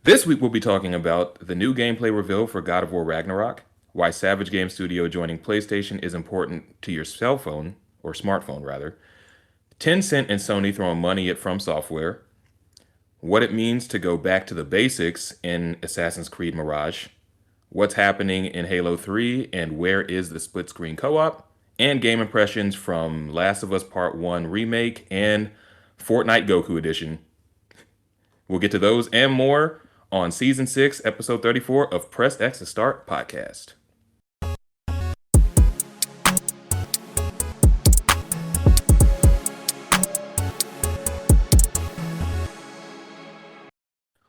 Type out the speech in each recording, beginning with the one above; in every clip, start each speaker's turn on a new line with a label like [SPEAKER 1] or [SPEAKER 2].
[SPEAKER 1] This week we'll be talking about the new gameplay reveal for God of War Ragnarok, why Savage Game Studio joining PlayStation is important to your cell phone, or smartphone rather, Tencent and Sony throwing money at FromSoftware, what it means to go back to the basics in Assassin's Creed Mirage, what's happening in Halo 3 and where is the split screen co-op, and game impressions from Last of Us Part 1 Remake and Fortnite Goku Edition. We'll get to those and more on Season 6, Episode 34 of Press X to Start podcast.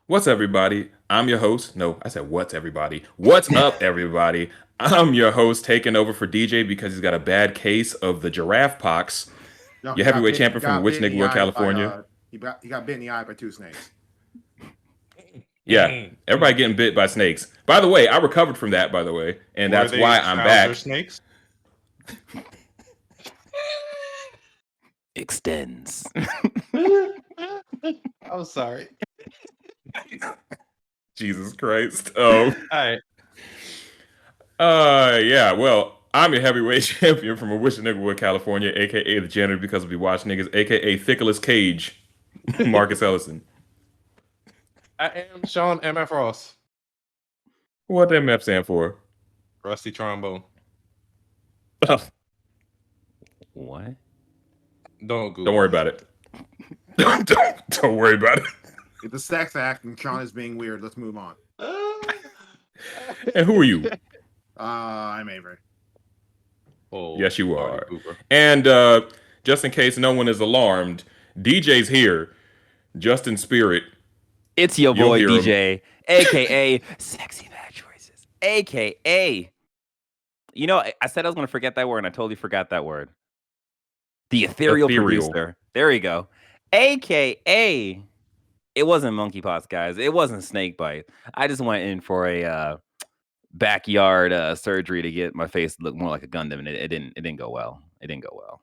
[SPEAKER 1] What's everybody? I'm your host. No, I said what's everybody. What's up, everybody? I'm your host, taking over for DJ because he's got a bad case of the giraffe pox.
[SPEAKER 2] No,
[SPEAKER 1] Your heavyweight champion from Witchnigwood, California.
[SPEAKER 2] He got bit in the eye by 2 snakes.
[SPEAKER 1] Yeah, everybody getting bit by snakes. By the way, I recovered from that, by the way, and that's why I'm back.
[SPEAKER 3] Snakes?
[SPEAKER 4] Extends.
[SPEAKER 3] I'm sorry.
[SPEAKER 1] Jesus Christ. Oh.
[SPEAKER 3] All right.
[SPEAKER 1] Yeah, well, I'm your heavyweight champion from Witchnigwood, California, aka the janitor because we watch niggas, aka Thickless Cage, Marcus Ellison.
[SPEAKER 3] I am Sean MF Ross.
[SPEAKER 1] What that MF stand for?
[SPEAKER 3] Rusty Trombone.
[SPEAKER 4] What?
[SPEAKER 3] Don't Google.
[SPEAKER 1] Don't worry about it. Don't worry about it.
[SPEAKER 2] It's a sex act and Sean is being weird. Let's move on.
[SPEAKER 1] And who are you?
[SPEAKER 2] I'm Avery.
[SPEAKER 3] Oh,
[SPEAKER 1] Yes, you are.
[SPEAKER 3] Party pooper.
[SPEAKER 1] And just in case no one is alarmed, DJ's here, just in spirit.
[SPEAKER 4] It's your
[SPEAKER 1] You'll
[SPEAKER 4] boy
[SPEAKER 1] hear him.
[SPEAKER 4] DJ, aka Sexy Bad Choices, aka. You know, I said I was going to forget that word, and I totally forgot that word. The ethereal producer. There we go. AKA. It wasn't monkeypox, guys. It wasn't snake bite. I just went in for a backyard surgery to get my face to look more like a Gundam, and it didn't go well. It didn't go well.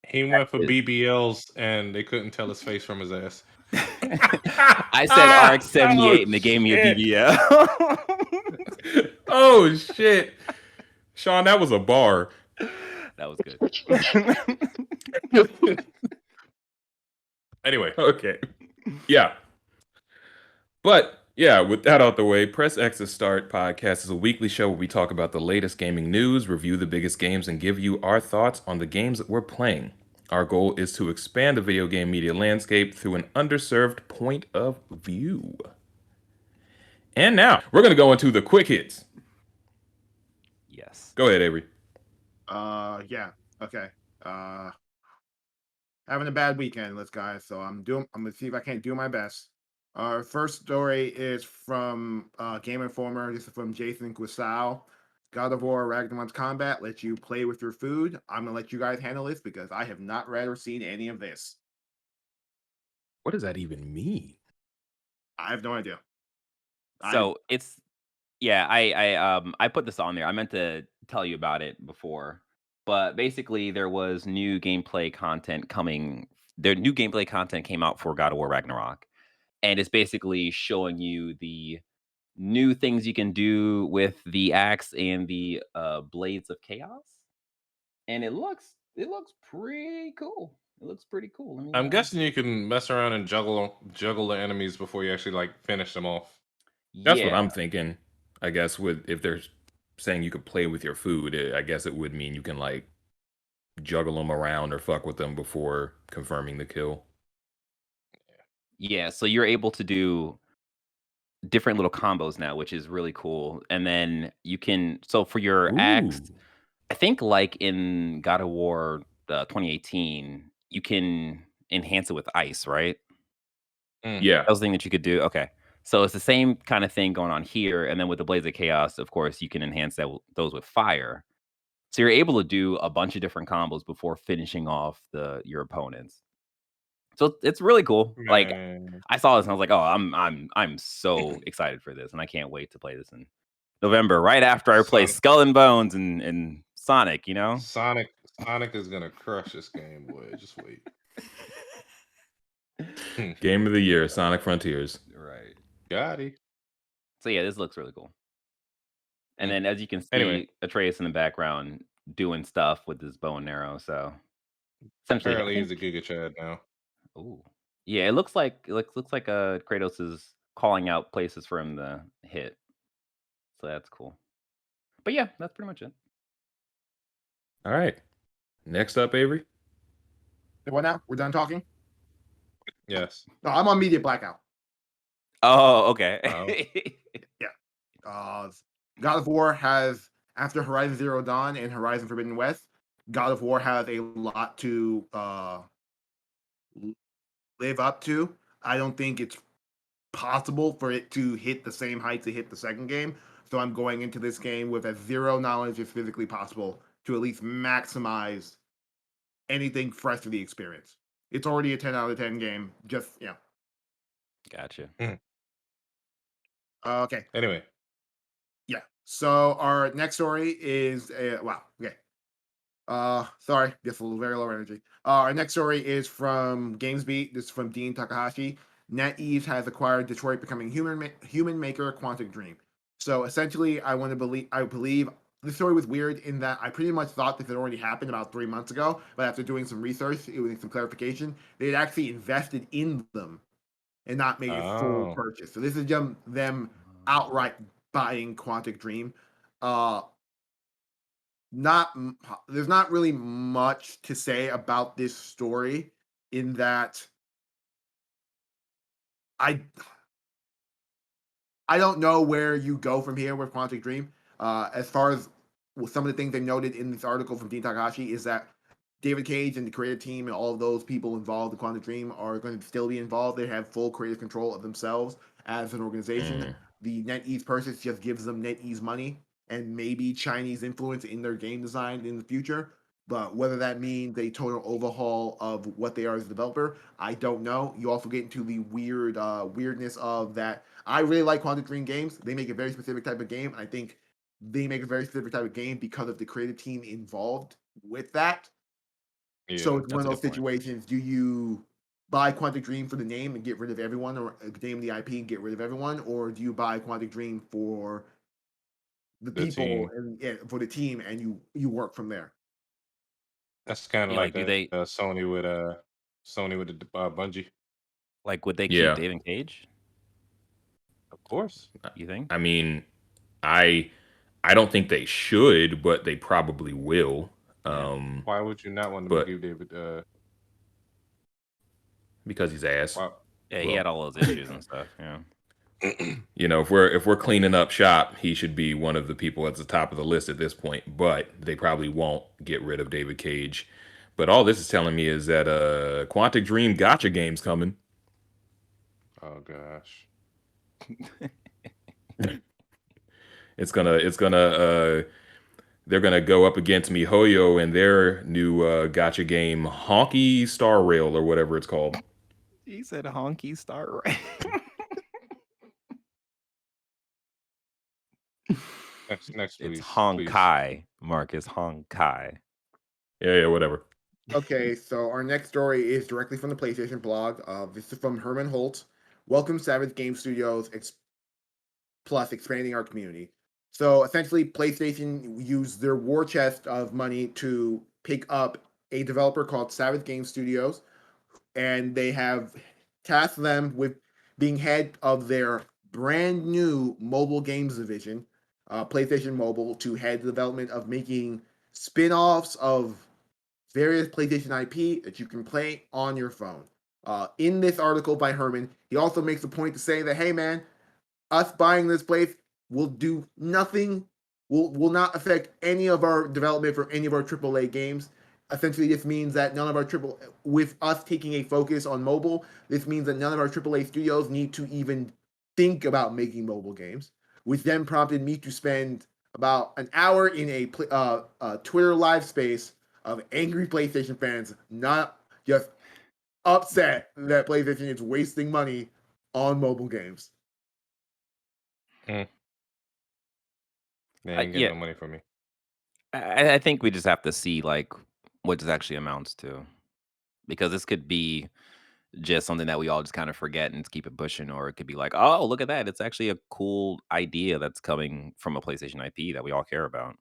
[SPEAKER 3] He went for BBLs and they couldn't tell his face from his ass.
[SPEAKER 4] I said RX-78 and they gave me a BBL.
[SPEAKER 1] Oh, shit. Sean, that was a bar.
[SPEAKER 4] That was good.
[SPEAKER 1] Anyway, okay. Yeah. But, yeah, with that out the way, Press X to Start podcast is a weekly show where we talk about the latest gaming news, review the biggest games, and give you our thoughts on the games that we're playing. Our goal is to expand the video game media landscape through an underserved point of view. And now, we're going to go into the quick hits.
[SPEAKER 4] Yes.
[SPEAKER 1] Go ahead, Avery.
[SPEAKER 2] Yeah. Okay. Having a bad weekend, guys. So I'm gonna see if I can't do my best. Our first story is from GameInformer. This is from Jason Guisao. God of War Ragnarok's combat lets you play with your food. I'm gonna let you guys handle this because I have not read or seen any of this.
[SPEAKER 1] What does that even mean?
[SPEAKER 2] I have no idea.
[SPEAKER 4] So it's I put this on there. I meant to tell you about it before, but basically there was new gameplay content coming. Their new gameplay content came out for God of War Ragnarok, and it's basically showing you the new things you can do with the axe and the blades of chaos, and it looks pretty cool. It looks pretty cool. Let me,
[SPEAKER 3] I'm guessing you can mess around and juggle the enemies before you actually like finish them off.
[SPEAKER 1] That's what I'm thinking. I guess if they're saying you could play with your food, I guess it would mean you can like juggle them around or fuck with them before confirming the kill.
[SPEAKER 4] Yeah, so you're able to do different little combos now, which is really cool. And then you can, so for your axe, I think like in God of War 2018, you can enhance it with ice, right?
[SPEAKER 1] Yeah.
[SPEAKER 4] That was the thing that you could do. Okay. So it's the same kind of thing going on here. And then with the Blades of Chaos, of course, you can enhance those with fire. So you're able to do a bunch of different combos before finishing off your opponents. So it's really cool. Like I saw this and I was like, oh, I'm so excited for this, and I can't wait to play this in November, right after I play Skull and Bones and Sonic. You know,
[SPEAKER 3] Sonic is gonna crush this game, boy. Just wait.
[SPEAKER 1] Game of the year, Sonic Frontiers.
[SPEAKER 4] Right.
[SPEAKER 3] Gotti.
[SPEAKER 4] So yeah, this looks really cool. And
[SPEAKER 3] Mm.
[SPEAKER 4] then as you can
[SPEAKER 3] Anyway,
[SPEAKER 4] see, Atreus in the background doing stuff with his bow and arrow. So essentially, I
[SPEAKER 3] apparently he's
[SPEAKER 4] think.
[SPEAKER 3] a Giga Chad now.
[SPEAKER 4] Ooh, yeah, it looks like Kratos is calling out places for him to hit. So that's cool. But yeah, that's pretty much it.
[SPEAKER 1] All right. Next up, Avery.
[SPEAKER 2] What now? We're done talking?
[SPEAKER 3] Yes.
[SPEAKER 2] No, I'm on media blackout.
[SPEAKER 4] Oh, okay.
[SPEAKER 3] Wow.
[SPEAKER 2] God of War has, after Horizon Zero Dawn and Horizon Forbidden West, God of War has a lot to live up to. I don't think it's possible for it to hit the same heights it hit the second game. So I'm going into this game with as zero knowledge as physically possible to at least maximize anything fresh to the experience. It's already a 10 out of 10 game. Just,
[SPEAKER 4] Gotcha.
[SPEAKER 2] Okay.
[SPEAKER 3] Anyway,
[SPEAKER 2] Yeah. So our next story is wow. Okay. Sorry, just a little very low energy. Our next story is from GamesBeat. This is from Dean Takahashi. NetEase has acquired Detroit becoming human maker Quantic Dream. So essentially, I believe the story was weird in that I pretty much thought this had already happened about 3 months ago, but after doing some research, it was some clarification. They had actually invested in them and not made a full
[SPEAKER 3] oh,
[SPEAKER 2] purchase. So this is them outright buying Quantic Dream. Uh, not there's not really much to say about this story in that I I don't know where you go from here with Quantic Dream. As far as some of the things they noted in this article from Dean Takahashi is that David Cage and the creative team and all of those people involved in Quantic Dream are going to still be involved. They have full creative control of themselves as an organization.
[SPEAKER 1] Mm.
[SPEAKER 2] The NetEase purchase just gives them NetEase money and maybe Chinese influence in their game design in the future. But whether that means a total overhaul of what they are as a developer, I don't know. You also get into the weirdness of that. I really like Quantic Dream games. They make a very specific type of game. I think they make a very specific type of game because of the creative team involved with that. So
[SPEAKER 3] yeah.
[SPEAKER 2] it's one
[SPEAKER 4] That's
[SPEAKER 2] of
[SPEAKER 4] a
[SPEAKER 2] those
[SPEAKER 4] good point.
[SPEAKER 2] situations. Do you buy Quantic Dream for the name and get rid of everyone, or name the IP and get rid of everyone, or do you buy Quantic Dream for the
[SPEAKER 3] The
[SPEAKER 2] people
[SPEAKER 3] team.
[SPEAKER 2] and for the team and you work from there?
[SPEAKER 3] That's kind of
[SPEAKER 4] Yeah,
[SPEAKER 3] like
[SPEAKER 4] like do they
[SPEAKER 3] Sony with the Bungie.
[SPEAKER 4] would they keep
[SPEAKER 1] Yeah.
[SPEAKER 4] David Cage?
[SPEAKER 3] Of course.
[SPEAKER 4] You think?
[SPEAKER 1] I mean, I I don't think they should, but they probably will.
[SPEAKER 4] Yeah.
[SPEAKER 3] Why would you not want to
[SPEAKER 1] But
[SPEAKER 3] give David?
[SPEAKER 1] because he's ass.
[SPEAKER 3] Why?
[SPEAKER 4] Yeah, he
[SPEAKER 3] Well,
[SPEAKER 4] had all those issues and stuff. Yeah.
[SPEAKER 1] If we're cleaning up shop, he should be one of the people at the top of the list at this point. But they probably won't get rid of David Cage. But all this is telling me is that Quantic Dream gotcha game's coming.
[SPEAKER 3] oh gosh.
[SPEAKER 1] It's gonna they're gonna go up against MiHoYo and their new gotcha game Honky Star Rail or whatever it's called.
[SPEAKER 4] He said honky star right.
[SPEAKER 3] Next,
[SPEAKER 4] It's
[SPEAKER 3] please, please.
[SPEAKER 4] Honkai, Marcus. Honkai.
[SPEAKER 1] Yeah, whatever.
[SPEAKER 2] Okay, so our next story is directly from the PlayStation.Blog. This is from Herman Holt. Welcome, Savage Game Studios Plus, expanding our community. So essentially, PlayStation used their war chest of money to pick up a developer called Savage Game Studios, and they have tasked them with being head of their brand new mobile games division, PlayStation Mobile, to head the development of making spin-offs of various PlayStation IP that you can play on your phone. In this article by Herman, he also makes a point to say that, hey man, us buying this place will do nothing, will not affect any of our development for any of our AAA games. Essentially, this means that none of our with us taking a focus on mobile, this means that none of our AAA studios need to even think about making mobile games, which then prompted me to spend about an hour in a Twitter live space of angry PlayStation fans, not just upset that PlayStation is wasting money on mobile games.
[SPEAKER 3] They ain't getting
[SPEAKER 4] Yeah,
[SPEAKER 3] no money from me.
[SPEAKER 4] I think we just have to see like what this actually amounts to, because this could be just something that we all just kind of forget and keep it pushing, or it could be like, oh, look at that, it's actually a cool idea that's coming from a PlayStation IP that we all care about.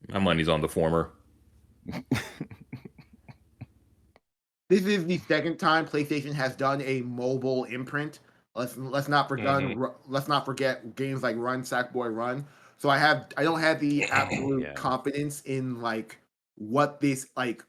[SPEAKER 1] My money's on the former.
[SPEAKER 2] This is the second time PlayStation has done a mobile imprint. Let's not forget games like Run Sackboy Run. So I don't have the absolute
[SPEAKER 4] Yeah.
[SPEAKER 2] confidence in like what this like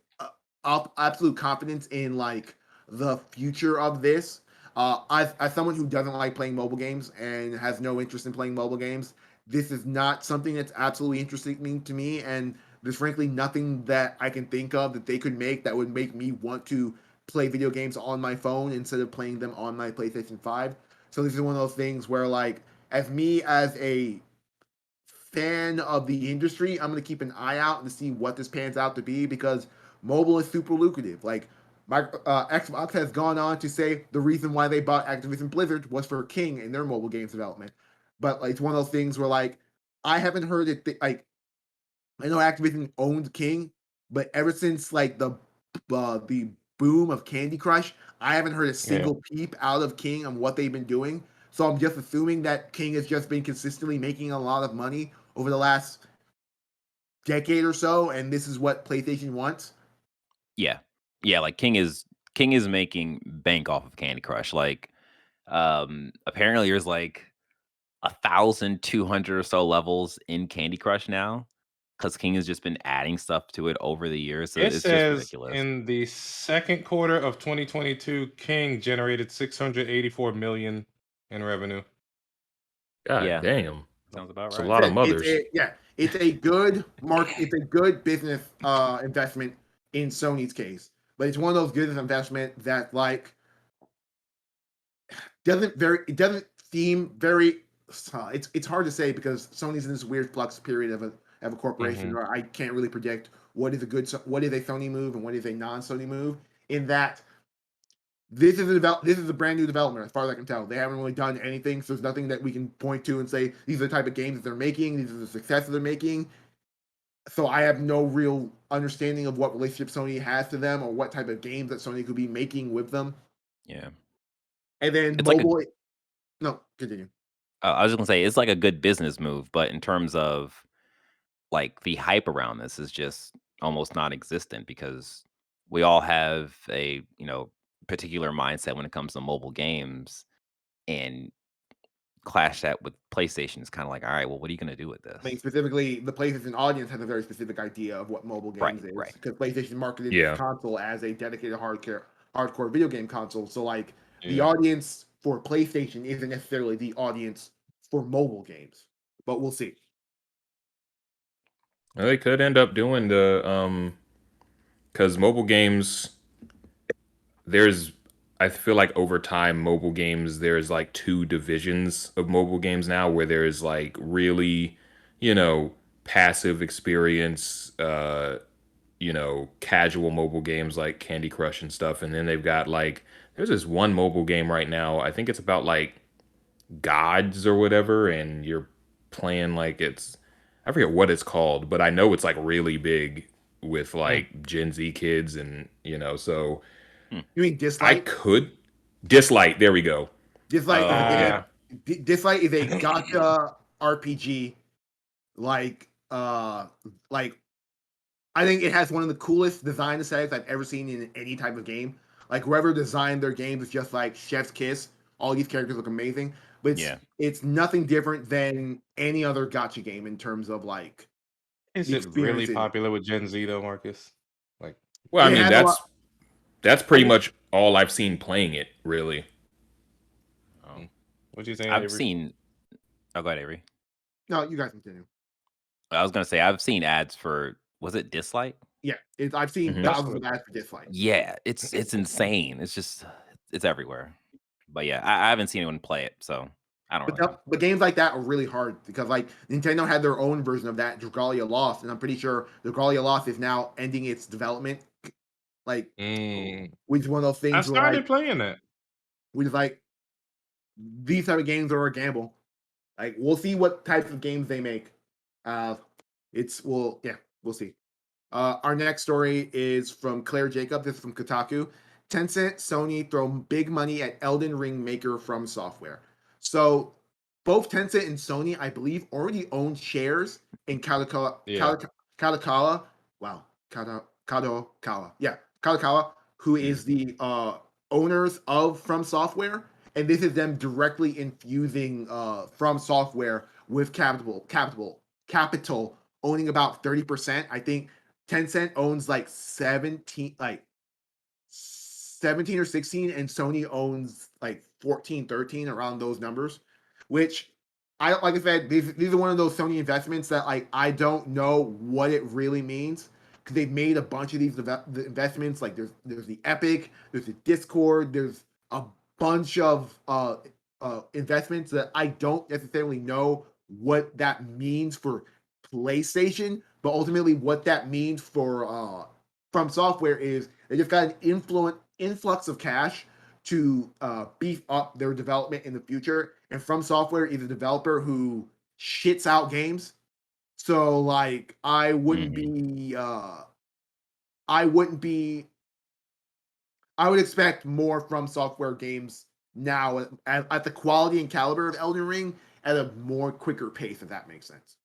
[SPEAKER 2] absolute confidence in like the future of this. As someone who doesn't like playing mobile games and has no interest in playing mobile games, this is not something that's absolutely interesting to me. And there's frankly nothing that I can think of that they could make that would make me want to play video games on my phone instead of playing them on my PlayStation 5. So this is one of those things where like as a fan of the industry, I'm going to keep an eye out to see what this pans out to be because mobile is super lucrative. Like Xbox has gone on to say the reason why they bought Activision Blizzard was for King in their mobile games development. But like, it's one of those things where like I haven't heard it like I know Activision owned King, but ever since like the boom of Candy Crush, I haven't heard a single peep out of King on what they've been doing. So I'm just assuming that King has just been consistently making a lot of money over the last decade or so, and this is what PlayStation wants.
[SPEAKER 4] Yeah. Yeah, like King is making bank off of Candy Crush. Like, apparently there's like 1,200 or so levels in Candy Crush now, because King has just been adding stuff to it over the years. So
[SPEAKER 3] It
[SPEAKER 4] it's just
[SPEAKER 3] says
[SPEAKER 4] ridiculous.
[SPEAKER 3] in the second quarter of 2022, King generated 684 million in revenue.
[SPEAKER 1] God
[SPEAKER 4] Yeah.
[SPEAKER 1] damn.
[SPEAKER 4] Sounds about
[SPEAKER 1] It's
[SPEAKER 4] right.
[SPEAKER 1] a lot of mothers.
[SPEAKER 2] It's a good it's a good business investment in Sony's case, but it's one of those business investment that like it doesn't seem very. It's hard to say because Sony's in this weird flux period of a corporation where I can't really predict what is a Sony move and what is a non-Sony move. In that this is a brand new development as far as I can tell. They haven't really done anything, so there's nothing that we can point to and say these are the type of games that they're making, these are the successes they're making. So I have no real understanding of what relationship Sony has to them or what type of games that Sony could be making with them.
[SPEAKER 4] Yeah.
[SPEAKER 2] And then
[SPEAKER 4] It's
[SPEAKER 2] mobile. No, continue.
[SPEAKER 4] I was just gonna say it's like a good business move, but in terms of like the hype around this is just almost non-existent because we all have a particular mindset when it comes to mobile games, and clash that with PlayStation is kind of like, all right, well, what are you gonna do with
[SPEAKER 2] I mean,
[SPEAKER 4] this?
[SPEAKER 2] specifically, the PlayStation audience has a very specific idea of what mobile games is
[SPEAKER 4] Right.
[SPEAKER 2] because PlayStation marketed
[SPEAKER 1] Yeah.
[SPEAKER 2] its console as a dedicated hardcore video game console. So, like, the
[SPEAKER 3] Yeah.
[SPEAKER 2] audience for PlayStation isn't necessarily the audience for mobile games, but we'll see.
[SPEAKER 1] Well, they could end up doing the because mobile games. I feel like over time, mobile games, there's like two divisions of mobile games now where there's like really, passive experience, casual mobile games like Candy Crush and stuff. And then they've got like, there's this one mobile game right now. I think it's about like gods or whatever. And you're playing like I forget what it's called, but I know it's like really big with like Gen Z kids and, so.
[SPEAKER 2] You mean
[SPEAKER 1] I
[SPEAKER 2] Dislike?
[SPEAKER 1] could Dislike. There we go.
[SPEAKER 2] Dislike is a
[SPEAKER 3] Yeah.
[SPEAKER 2] game. Dislike is a gacha RPG. Like I think it has one of the coolest design aesthetics I've ever seen in any type of game. Like whoever designed their games is just like chef's kiss. All these characters look amazing, but it's nothing different than any other gacha game in terms of like.
[SPEAKER 3] Is it really popular with Gen Z though, Marcus? Like,
[SPEAKER 1] well, I mean that's pretty much all I've seen playing it, really.
[SPEAKER 3] What you saying?
[SPEAKER 4] I've
[SPEAKER 3] Avery?
[SPEAKER 4] seen. Oh, go ahead, Avery.
[SPEAKER 2] No, you guys continue.
[SPEAKER 4] I was gonna say I've seen ads for. Was it Dislike?
[SPEAKER 2] Yeah, I've seen thousands of ads for Dislike.
[SPEAKER 4] Yeah, it's insane. It's just it's everywhere. But yeah, I haven't seen anyone play it, so I don't really know.
[SPEAKER 2] But games like that are really hard because like Nintendo had their own version of that, Dragalia Lost, and I'm pretty sure Dragalia Lost is now ending its development. Like, which is one of those things.
[SPEAKER 3] I started playing that.
[SPEAKER 2] We just like these type of games are a gamble. Like we'll see what types of games they make. We'll see. Our next story is from Claire Jacob. This is from Kotaku. Tencent, Sony throw big money at Elden Ring maker FromSoftware. So both Tencent and Sony, I believe, already own shares in
[SPEAKER 3] Yeah.
[SPEAKER 2] Kadokawa. Wow, Kadokawa. Yeah, Kadokawa, who is the owners of FromSoftware, and this is them directly infusing FromSoftware with capital, owning about 30%. I think Tencent owns like 17 or 16, and Sony owns like 14, 13, around those numbers, which like I said, these are one of those Sony investments that like I don't know what it really means, because they've made a bunch of these investments. Like there's the Epic, there's the Discord, there's a bunch of investments that I don't necessarily know what that means for PlayStation, but ultimately what that means for FromSoftware is they just got an influx of cash to beef up their development in the future. And FromSoftware is a developer who shits out games. So like I would expect more FromSoftware games now at the quality and caliber of Elden Ring at a more quicker pace, if that makes sense.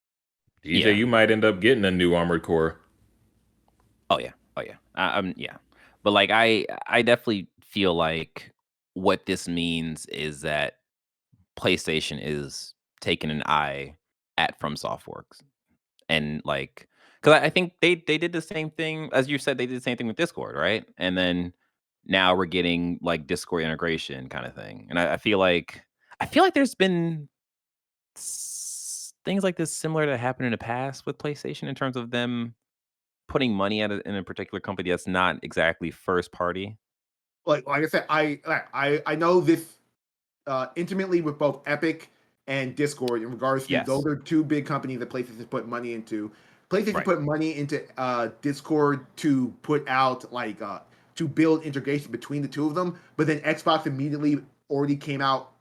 [SPEAKER 1] DJ, you might end up getting a new Armored Core.
[SPEAKER 4] Oh yeah. Yeah. But like I definitely feel like what this means is that PlayStation is taking an eye at FromSoftware, and like, because I think they did the same thing as you said. They did the same thing with Discord, right? And then now we're getting like Discord integration kind of thing. And I feel like there's been things like this similar that happened in the past with PlayStation in terms of them putting money in a particular company that's not exactly first party.
[SPEAKER 2] Like I said, I know this intimately with both Epic and Discord in regards to those are two big companies that PlayStation put money into. PlayStation put money into Discord to put out like to build integration between the two of them, but then Xbox immediately already came out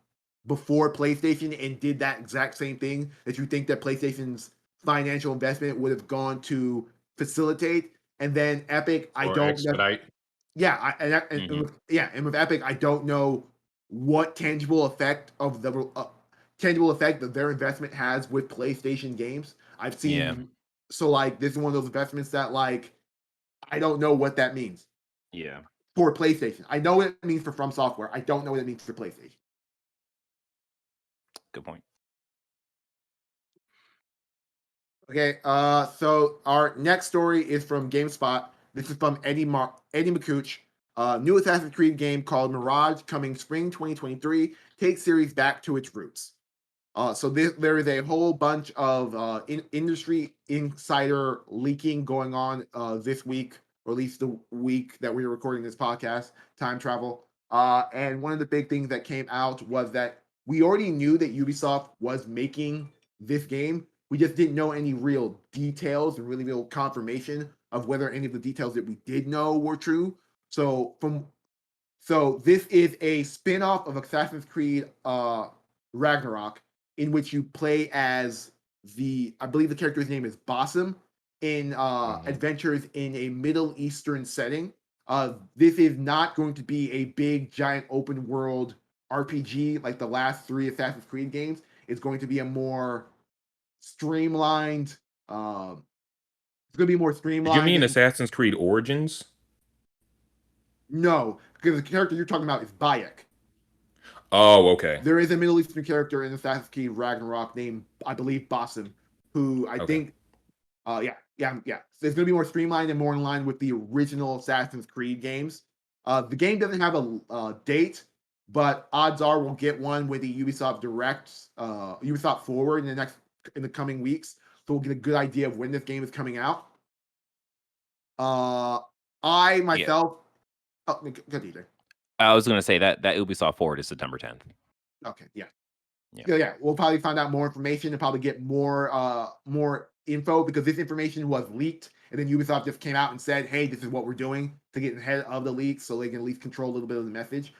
[SPEAKER 2] before PlayStation and did that exact same thing that you think that PlayStation's financial investment would have gone to facilitate. And then Epic, I
[SPEAKER 3] Or
[SPEAKER 2] don't
[SPEAKER 3] expedite.
[SPEAKER 2] yeah, and with Epic, I don't know what tangible effect that their investment has with PlayStation games. I've seen so like this is one of those investments that like I don't know what that means.
[SPEAKER 4] Yeah.
[SPEAKER 2] For PlayStation, I know what it means for FromSoftware. I don't know what it means for PlayStation.
[SPEAKER 4] Good point.
[SPEAKER 2] Okay, so our next story is from GameSpot. This is from Eddie McCooch. New Assassin Creed game called Mirage coming spring 2023 takes series back to its roots. So there is a whole bunch of industry insider leaking going on this week, or at least the week that we were recording this podcast, time travel. And one of the big things that came out was that we already knew that Ubisoft was making this game. We just didn't know any real details and really real confirmation of whether any of the details that we did know were true. So this is a spin-off of Assassin's Creed Ragnarok, in which you play as I believe the character's name is Basim, in adventures in a Middle Eastern setting. This is not going to be a big, giant open world RPG like the last 3 Assassin's Creed games. It's going to be a more streamlined. It's going to be more streamlined.
[SPEAKER 1] Did you mean Assassin's Creed Origins?
[SPEAKER 2] No, because the character you're talking about is Bayek.
[SPEAKER 1] Oh, okay.
[SPEAKER 2] There is a Middle Eastern character in Assassin's Creed Ragnarok named, I believe, Basim, who I think, yeah. So it's going to be more streamlined and more in line with the original Assassin's Creed games. The game doesn't have a date, but odds are we'll get one with the Ubisoft Direct, Ubisoft Forward in the coming weeks. So we'll get a good idea of when this game is coming out. I myself, go DJ.
[SPEAKER 4] I was going to say that Ubisoft Forward is September 10th.
[SPEAKER 2] Okay, yeah. We'll probably find out more information and probably get more info, because this information was leaked and then Ubisoft just came out and said, hey, this is what we're doing, to get ahead of the leaks so they can at least control a little bit of the message.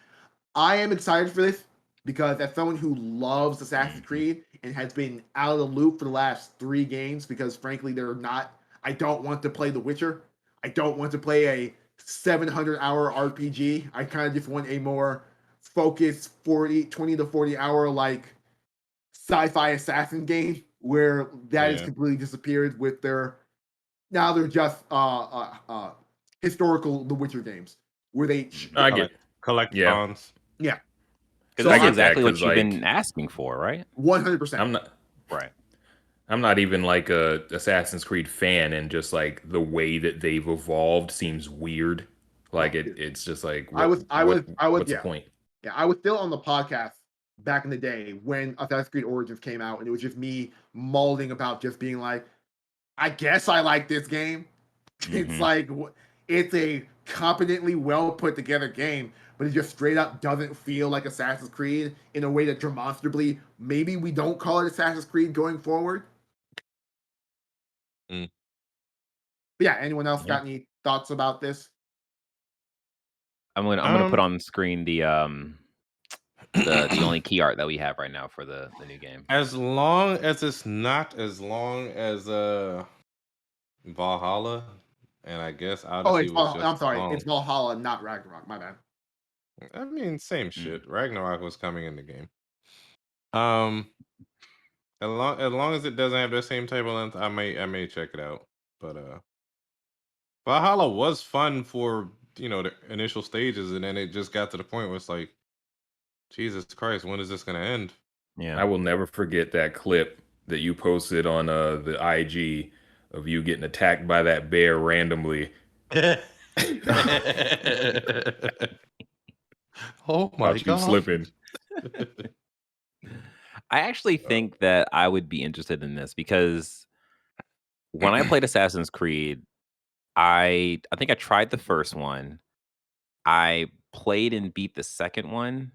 [SPEAKER 2] I am excited for this because as someone who loves Assassin's Creed and has been out of the loop for the last 3 games, because frankly I don't want to play The Witcher. I don't want to play a 700-hour RPG. I kind of just want a more focused 20 to 40 hour like sci-fi assassin game where that has completely disappeared with their now they're just historical The Witcher games where they
[SPEAKER 1] I get
[SPEAKER 3] collectathons.
[SPEAKER 2] Yeah.
[SPEAKER 4] Because that's exactly what you've been asking for, right?
[SPEAKER 2] 100%.
[SPEAKER 1] I'm not even like a Assassin's Creed fan, and just like the way that they've evolved seems weird. Like it's just like what's the point?
[SPEAKER 2] Yeah, I was still on the podcast back in the day when Assassin's Creed Origins came out, and it was just me mauling about just being like, I guess I like this game. It's like it's a competently well put together game, but it just straight up doesn't feel like Assassin's Creed in a way that demonstrably maybe we don't call it Assassin's Creed going forward. But yeah, anyone else got any thoughts about this?
[SPEAKER 4] I'm gonna put on the screen the only key art that we have right now for the new game.
[SPEAKER 3] As long as it's not as long as Valhalla, and I guess Odyssey was just
[SPEAKER 2] I'm sorry,
[SPEAKER 3] long.
[SPEAKER 2] it's Valhalla, not Ragnarok. My bad.
[SPEAKER 3] I mean, same shit. Ragnarok was coming in the game. As long as it doesn't have the same type of length, I may check it out. But Valhalla was fun for the initial stages, and then it just got to the point where it's like, Jesus Christ, when is this gonna end?
[SPEAKER 1] Yeah, I will never forget that clip that you posted on the IG of you getting attacked by that bear randomly.
[SPEAKER 3] Oh my God!
[SPEAKER 1] You slipping.
[SPEAKER 4] I actually think that I would be interested in this because when I played Assassin's Creed, I think I tried the first one. I played and beat the second one,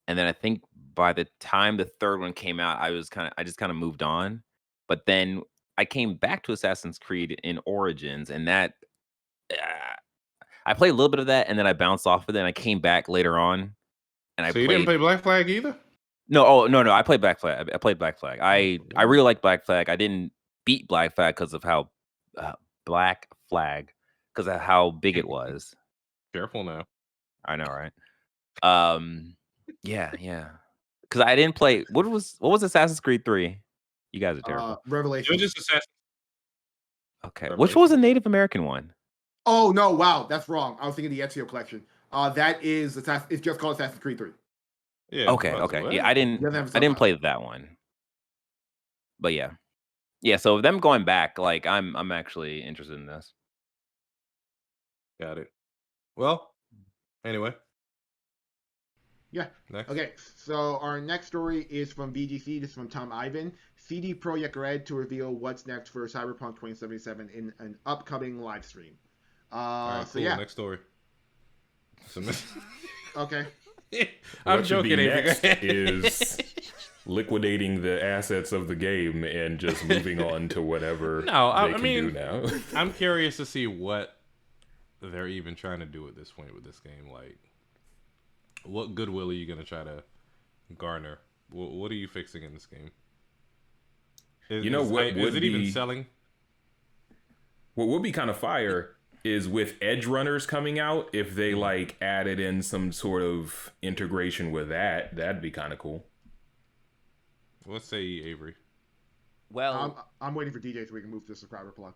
[SPEAKER 4] and then I think by the time the third one came out, I just kind of moved on. But then I came back to Assassin's Creed in Origins, and that I played a little bit of that, and then I bounced off of it, and I came back later on, and
[SPEAKER 3] you didn't play Black Flag either?
[SPEAKER 4] No, no. I played Black Flag. I played Black Flag. I really like Black Flag. I didn't beat Black Flag because of how big it was.
[SPEAKER 3] Careful now.
[SPEAKER 4] I know, right? Yeah. Because I didn't play. What was Assassin's Creed 3? You guys are terrible.
[SPEAKER 2] Revelation.
[SPEAKER 3] It was just Assassin's.
[SPEAKER 4] Okay, which was a Native American one?
[SPEAKER 2] Oh no! Wow, that's wrong. I was thinking the Ezio collection. That is it's just called Assassin's Creed 3.
[SPEAKER 4] Yeah. Okay. Yeah, I didn't play that one. But yeah. So them going back, like I'm actually interested in this.
[SPEAKER 3] Got it. Well, anyway.
[SPEAKER 2] Yeah.
[SPEAKER 3] Next.
[SPEAKER 2] Okay, so our next story is from VGC. This is from Tom Ivan. CD Projekt Red to reveal what's next for Cyberpunk 2077 in an upcoming live stream.
[SPEAKER 3] All right, cool. Next story.
[SPEAKER 2] Okay.
[SPEAKER 3] I'm joking.
[SPEAKER 1] Next is liquidating the assets of the game and just moving on to whatever they can do now.
[SPEAKER 3] I'm curious to see what they're even trying to do at this point with this game. Like, what goodwill are you going to try to garner? What are you fixing in this game? Is it even selling?
[SPEAKER 1] What would be kind of fire is with Edge Runners coming out, if they like added in some sort of integration with that'd be kind of cool.
[SPEAKER 3] What say you, Avery?
[SPEAKER 4] Well,
[SPEAKER 2] I'm waiting for DJ so we can move to the subscriber plug.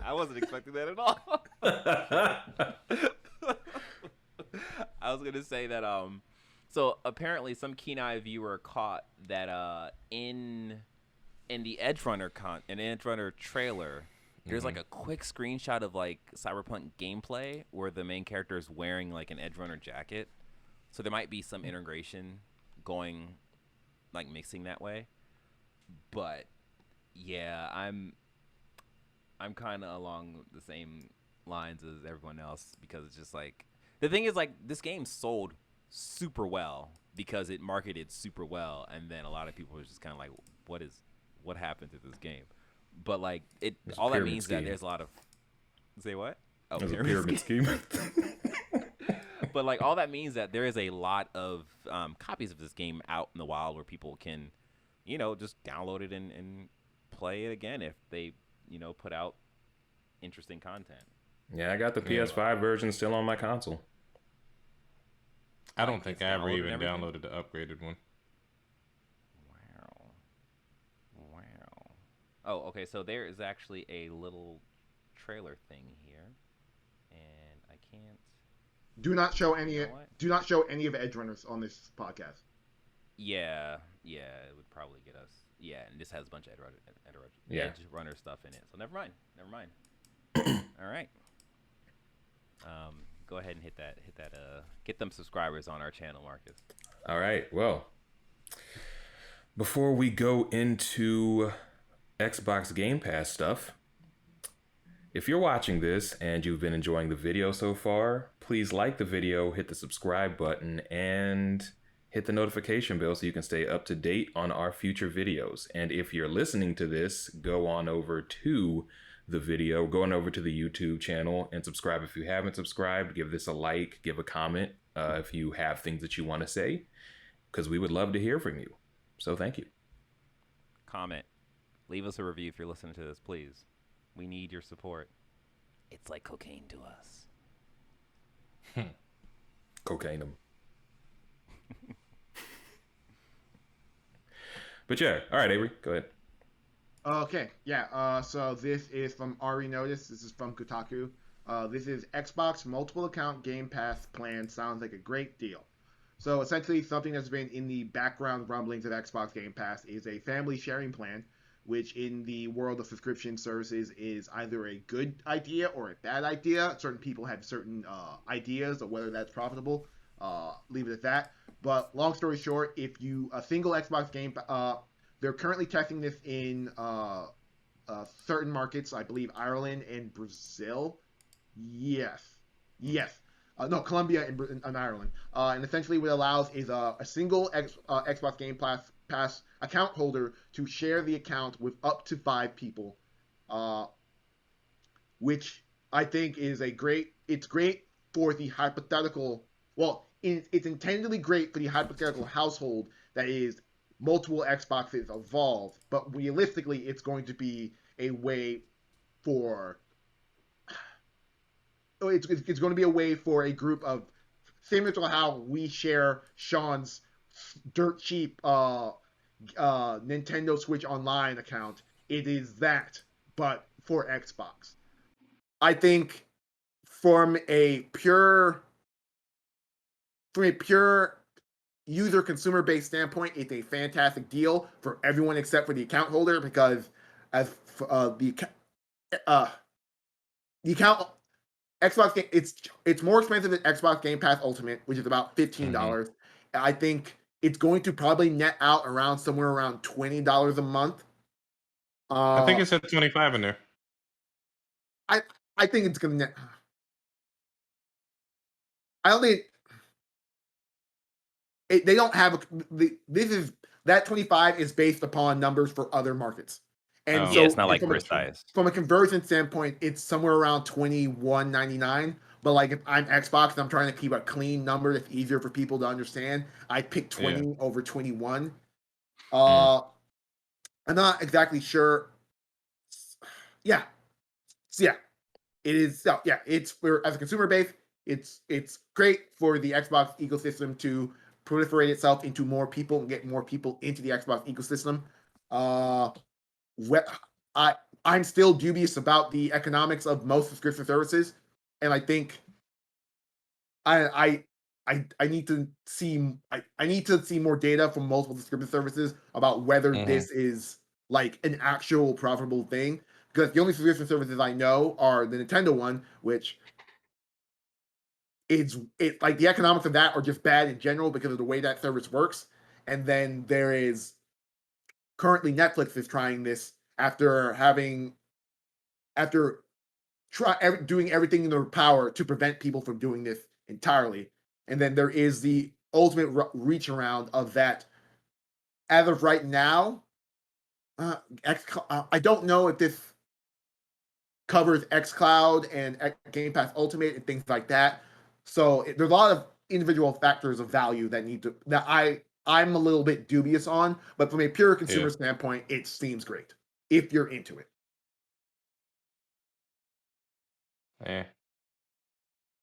[SPEAKER 4] I wasn't expecting that at all. I was gonna say that so apparently some keen-eye viewer caught that in the Edge Runner trailer, there's like a quick screenshot of like Cyberpunk gameplay where the main character is wearing like an Edge Runner jacket. So there might be some integration going, like mixing that way. But yeah, I'm kind of along the same lines as everyone else because it's just like the thing is like this game sold super well because it marketed super well, and then a lot of people are just kind of like, what happened to this game? But like all that means that there's a lot of say what? Oh,
[SPEAKER 1] there's a pyramid scheme.
[SPEAKER 4] But like all that means that there is a lot of copies of this game out in the wild where people can just download it and play it again if they, put out interesting content.
[SPEAKER 1] Yeah, I got the PS5 version still on my console.
[SPEAKER 3] I don't think
[SPEAKER 4] it's
[SPEAKER 3] I ever
[SPEAKER 4] downloaded
[SPEAKER 3] even
[SPEAKER 4] and everything?
[SPEAKER 3] downloaded the upgraded one.
[SPEAKER 4] Wow. Oh, okay. So there is actually a little trailer thing here, and I can't.
[SPEAKER 2] Do not show any.
[SPEAKER 4] You know what?
[SPEAKER 2] Do not show any of Edge Runners on this podcast.
[SPEAKER 4] Yeah, it would probably get us. Yeah, and this has a bunch of
[SPEAKER 1] Yeah.
[SPEAKER 4] Edge Runner stuff in it. So never mind. All right. Go ahead and hit that. Get them subscribers on our channel, Marcus.
[SPEAKER 1] All right. Well, before we go into Xbox Game Pass stuff, if you're watching this and you've been enjoying the video so far, please like the video, hit the subscribe button, and hit the notification bell so you can stay up to date on our future videos. And if you're listening to this, go on over to the video, go on over to the YouTube channel and subscribe if you haven't subscribed. Give this a like, give a comment if you have things that you want to say, because we would love to hear from you. So thank you.
[SPEAKER 4] Comment. Leave us a review if you're listening to this, please. We need your support. It's like cocaine to us.
[SPEAKER 1] Cocaine them. But yeah, all right, Avery, go ahead.
[SPEAKER 2] Okay, yeah. So this is from Ari Notice. This is from Kotaku. This is Xbox multiple account Game Pass plan sounds like a great deal. So essentially, something that's been in the background rumblings of Xbox Game Pass is a family sharing plan, which in the world of subscription services is either a good idea or a bad idea. Certain people have certain ideas of whether that's profitable. Leave it at that. But long story short, if you a single Xbox Game, they're currently testing this in certain markets. I believe Ireland and Brazil. Yes. No, Colombia and Ireland. And essentially what it allows is a single Xbox Game Pass account holder to share the account with up to 5 people, which I think is it's great for the hypothetical, it's intendedly great for the hypothetical household that is multiple Xboxes evolved, but realistically it's going to be a way for it's going to be a way for a group of, similar to how we share Sean's dirt cheap Nintendo Switch Online account. It is that, but for Xbox. I think from a pure user consumer based standpoint, it's a fantastic deal for everyone except for the account holder, because as the account Xbox game, it's more expensive than Xbox Game Pass Ultimate, which is about $15. Mm-hmm. I think it's going to probably net out around somewhere around $20 a month.
[SPEAKER 3] I think it said 25 in there.
[SPEAKER 2] I think it's going to net. I don't think they don't have that 25 is based upon numbers for other markets. And so
[SPEAKER 4] it's not like precise.
[SPEAKER 2] From a conversion standpoint, it's somewhere around $21.99. But like if I'm Xbox and I'm trying to keep a clean number that's easier for people to understand, I pick 20 over 21. I'm not exactly sure. Yeah. So yeah. It is. So yeah. It's for, as a consumer base, it's great for the Xbox ecosystem to proliferate itself into more people and get more people into the Xbox ecosystem. I'm still dubious about the economics of most subscription services, and I think I need to see more data from multiple subscription services about whether this is like an actual profitable thing. Because the only subscription services I know are the Nintendo one, which it's like the economics of that are just bad in general because of the way that service works. And then there is currently Netflix is trying this after doing everything in their power to prevent people from doing this entirely. And then there is the ultimate reach around of that. As of right now, I don't know if this covers xCloud and Game Pass Ultimate and things like that. So there's a lot of individual factors of value that I'm a little bit dubious on. But from a pure consumer standpoint, it seems great if you're into it.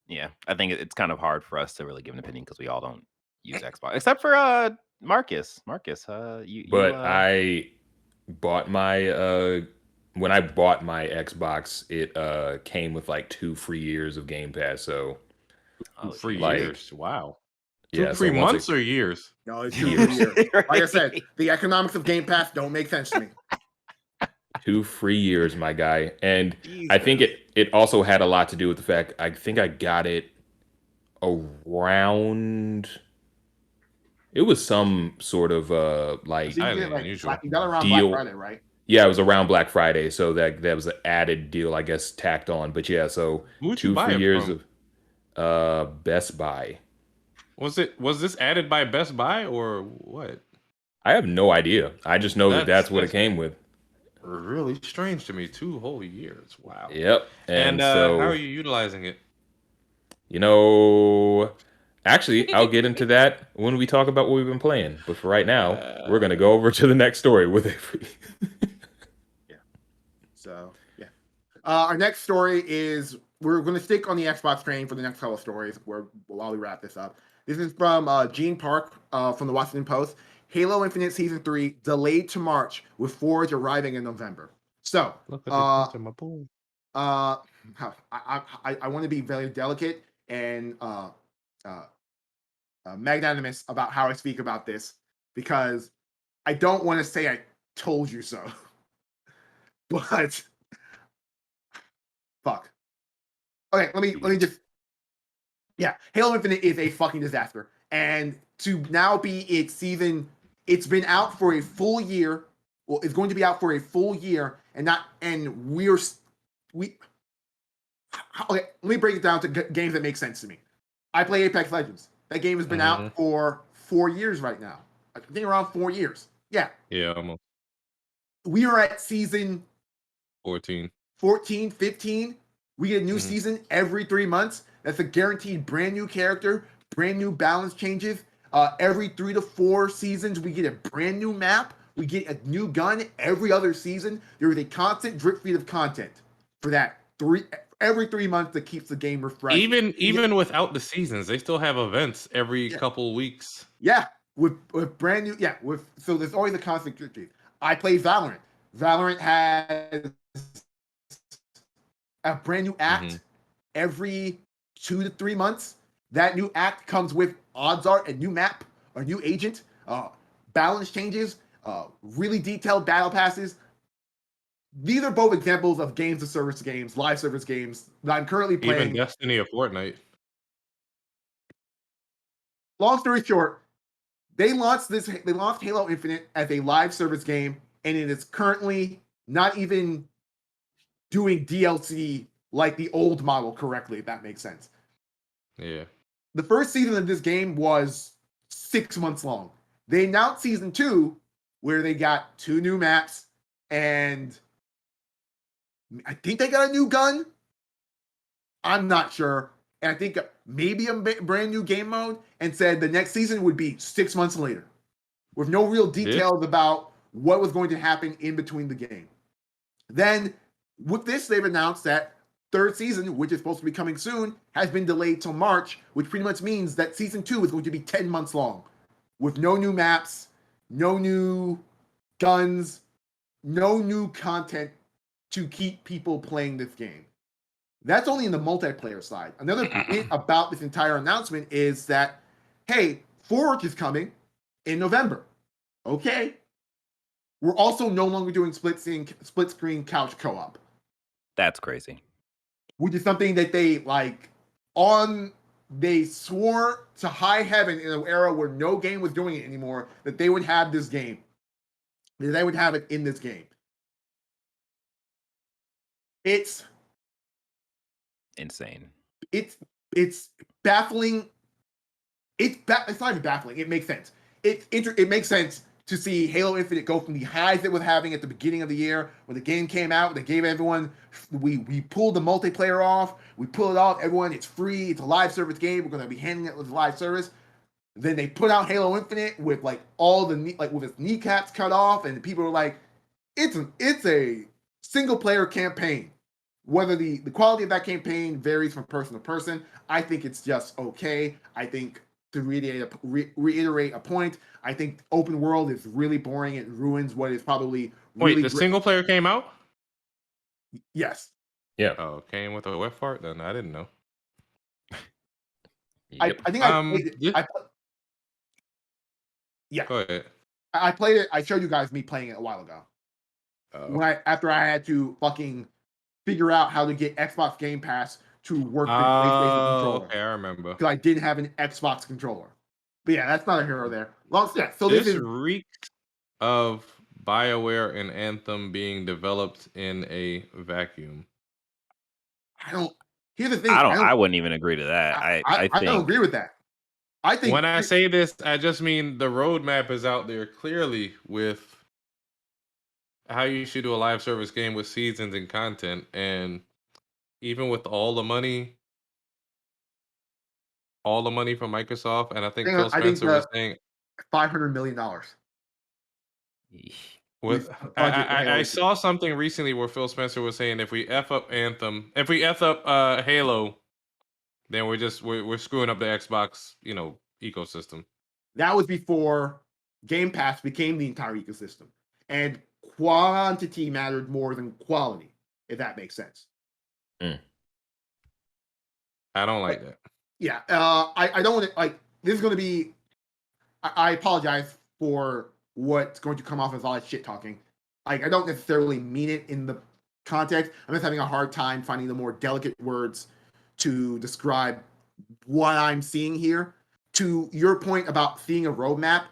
[SPEAKER 4] Yeah, I think it's kind of hard for us to really give an opinion because we all don't use Xbox, except for Marcus. Marcus,
[SPEAKER 1] But I bought my when I bought my Xbox, it came with like 2 free years of Game Pass. So
[SPEAKER 3] 2 free
[SPEAKER 1] Like-
[SPEAKER 3] years. Wow. 2
[SPEAKER 1] yeah,
[SPEAKER 3] free
[SPEAKER 1] so once
[SPEAKER 3] months or years?
[SPEAKER 2] No, it's 2 years. Like I said, the economics of Game Pass don't make sense to me.
[SPEAKER 1] 2 free years, my guy. And I think it also had a lot to do with the fact I think I got it around. It was some sort of like
[SPEAKER 2] So you
[SPEAKER 3] Highly
[SPEAKER 2] get
[SPEAKER 3] unusual.
[SPEAKER 2] you got around
[SPEAKER 1] Deal.
[SPEAKER 2] Black Friday, right?
[SPEAKER 1] yeah, it was around Black Friday, so that was an added deal, I guess, tacked on. But yeah, so
[SPEAKER 3] Who'd you
[SPEAKER 1] 2
[SPEAKER 3] buy
[SPEAKER 1] free
[SPEAKER 3] it
[SPEAKER 1] years
[SPEAKER 3] from?
[SPEAKER 1] of Best Buy.
[SPEAKER 3] Was this added by Best Buy or what?
[SPEAKER 1] I have no idea. I just know that that's what it
[SPEAKER 3] That's
[SPEAKER 1] came with.
[SPEAKER 3] really strange to me. 2 whole years. Wow.
[SPEAKER 1] Yep.
[SPEAKER 3] And
[SPEAKER 1] so
[SPEAKER 3] how are you utilizing it?
[SPEAKER 1] You know, actually, I'll get into that when we talk about what we've been playing. But for right now, we're going to go over to the next story with a free.
[SPEAKER 2] So yeah, our next story is we're going to stick on the Xbox train for the next couple of stories while we wrap this up. This is from Gene Park from the Washington Post. Halo Infinite Season 3 delayed to March with Forge arriving in November. So
[SPEAKER 3] Look at the in my pool.
[SPEAKER 2] I want to be very delicate and magnanimous about how I speak about this because I don't want to say I told you so. But fuck. Okay, let me just Halo Infinite is a fucking disaster. And to now be its season, it's been out for a full year. Well, it's going to be out for a full year okay, let me break it down to games that make sense to me. I play Apex Legends. That game has been out for 4 years right now. I think around 4 years. Yeah.
[SPEAKER 3] Yeah, almost
[SPEAKER 2] We are at season
[SPEAKER 3] 14.
[SPEAKER 2] 14, 15. We get a new season every 3 months. That's a guaranteed brand new character, brand new balance changes. Every 3 to 4 seasons, we get a brand new map. We get a new gun every other season. There is a constant drip feed of content for that every 3 months that keeps the game refreshed.
[SPEAKER 3] Even without the seasons, they still have events every couple weeks.
[SPEAKER 2] Yeah, with brand new. Yeah, so there's always a constant drip feed. I play Valorant. Valorant has a brand new act every 2 to 3 months. That new act comes with odds are a new map, a new agent, balance changes, really detailed battle passes. These are both examples of games of service games, live service games that I'm currently playing.
[SPEAKER 3] Even Destiny or Fortnite.
[SPEAKER 2] Long story short, they launched Halo Infinite as a live service game, and it is currently not even doing DLC like the old model correctly, if that makes sense.
[SPEAKER 3] Yeah.
[SPEAKER 2] The first season of this game was 6 months long. They announced season 2, where they got 2 new maps, and I think they got a new gun. I'm not sure. And I think maybe a brand new game mode, and said the next season would be 6 months later, with no real details about what was going to happen in between the game. Then, with this, they've announced that third season, which is supposed to be coming soon, has been delayed till March, which pretty much means that season 2 is going to be 10 months long, with no new maps, no new guns, no new content to keep people playing this game. That's only in the multiplayer side. Another bit about this entire announcement is that, hey, Forge is coming in November. Okay. We're also no longer doing split-screen couch co-op.
[SPEAKER 4] That's crazy.
[SPEAKER 2] Which is something that they swore to high heaven in an era where no game was doing it anymore, that they would have this game. That they would have it in this game. It's
[SPEAKER 4] insane.
[SPEAKER 2] It's baffling. It's not even baffling. It makes sense. It makes sense to see Halo Infinite go from the highs it was having at the beginning of the year when the game came out. They gave everyone, we pulled the multiplayer off. We pull it off. Everyone, it's free. It's a live service game. We're going to be handling it with live service. Then they put out Halo Infinite with like all the with its kneecaps cut off, and people were like, it's a single player campaign. Whether the quality of that campaign varies from person to person, I think it's just okay. I think to reiterate a point, I think open world is really boring. It ruins what is probably really
[SPEAKER 3] Wait, the single player came out?
[SPEAKER 2] Yes.
[SPEAKER 1] Yeah.
[SPEAKER 3] Oh, came with a web fart? Then I didn't know.
[SPEAKER 1] Yep.
[SPEAKER 2] I think I played it.
[SPEAKER 3] Yeah.
[SPEAKER 2] Yeah.
[SPEAKER 3] Go ahead.
[SPEAKER 2] I played it. I showed you guys me playing it a while ago. After I had to fucking figure out how to get Xbox Game Pass to work the PlayStation controller.
[SPEAKER 3] Okay, I remember.
[SPEAKER 2] Because I didn't have an Xbox controller. But yeah, that's not a hero there. Well, yeah, so
[SPEAKER 3] this reeks of BioWare and Anthem being developed in a vacuum.
[SPEAKER 2] Here's the thing.
[SPEAKER 4] I wouldn't even agree to that. I think,
[SPEAKER 2] don't agree with that. I think
[SPEAKER 3] when I say this, I just mean the roadmap is out there clearly with how you should do a live service game with seasons and content, and even with all the money from Microsoft, and I think Phil Spencer was saying
[SPEAKER 2] $500 million.
[SPEAKER 3] With I saw something recently where Phil Spencer was saying if we F up Anthem, if we F up Halo, then we're screwing up the Xbox, ecosystem.
[SPEAKER 2] That was before Game Pass became the entire ecosystem. And quantity mattered more than quality, if that makes sense.
[SPEAKER 3] I don't like that.
[SPEAKER 2] Yeah, I don't want to, like, this is going to be, I apologize for what's going to come off as a lot of shit talking. Like, I don't necessarily mean it in the context. I'm just having a hard time finding the more delicate words to describe what I'm seeing here. To your point about seeing a roadmap,